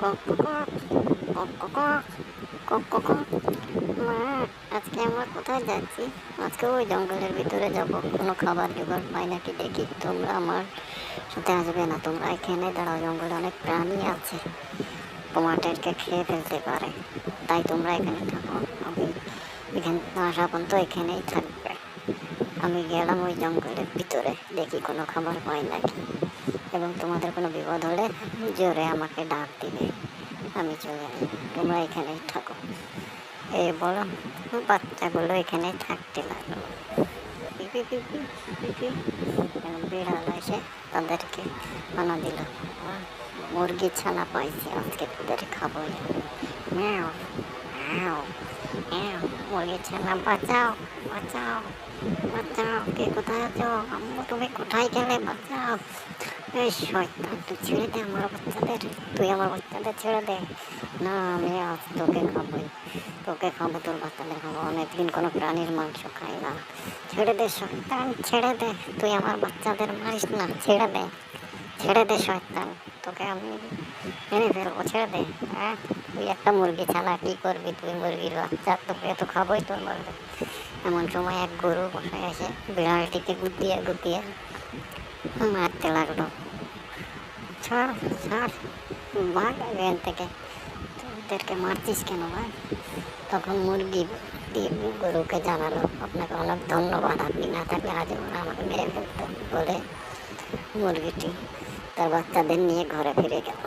Cock কক কক কক কক কক কক। মা, আজকে আমরা কোথায় যাচ্ছি? আজকে ওই জঙ্গলের ভিতরে যাব, কোনো খাবার জোগাড় পাই নাকি দেখি। তোমরা আমার সাথে আসবে না? তোমরা এখানে দাঁড়াও, জঙ্গলে অনেক প্রাণী আছে, তোমাদেরকে খেয়ে ফেলতে পারে, তাই তোমরা এখানে থাকো। আমি এখানে না আসা পর্যন্ত এখানেই থাকবে। আমি গেলাম ওই জঙ্গলের ভিতরে, দেখি কোনো খাবার পাই নাকি, এবং তোমাদের কোনো বিপদ হলে জোরে আমাকে ডাক দিবে, আমি চলে আসবো। তোমরা এখানেই থাকো। এই বলো, বাচ্চাগুলো এখানে থাকতে লাগলো। পিপি পিপি পিপি। বিড়াল এসে তাদেরকে খানা দিল। মুরগি ছানা পাইছি, আজকে তোদের খাবোই। ম্যাও ম্যাও ম্যাও। মুরগি ছানা বাঁচাও, বাঁচাও, বাঁচাও। কে কোথায় আছো? আম্মু তুমি কোথায় গেলে? বাঁচাও। এই শয়তান, তুই ছেড়ে দে আমার বাচ্চাদের, তুই আমার বাচ্চাদের ছেড়ে দে। না, আমি আজ তোকে খাবোই, তোকে খাবো, তোর বাচ্চাদের খাবো। অনেকদিন কোনো প্রাণীর মাংস খাই না। ছেড়ে দে শয়তান, ছেড়ে দে। তুই আমার বাচ্চাদের মারিস না, ছেড়ে দে, ছেড়ে দে শয়তান। তোকে আমি মেরে ফেলবো, ছেড়ে দে। হ্যাঁ, তুই একটা মুরগি ছাড়া কি করবি? তুই মুরগির বাচ্চা, তোকে তো খাবোই তোর মধ্যে। এমন সময় এক গরু বসায় এসে বিড়ালটিকে গুতিয়ে গুতিয়ে মারতে লাগলো। ছাড় ছাড়, ভাগ এখান থেকে, তোদেরকে মারছিস কেন ভাই? তখন মুরগি গরুকে জানালো, আপনাকে অনেক ধন্যবাদ, আপনি না থাকলে আজ ওরা আমাকে মেরে ফেলতো, বলে মুরগিটি তার বাচ্চাদের নিয়ে ঘরে ফিরে গেল।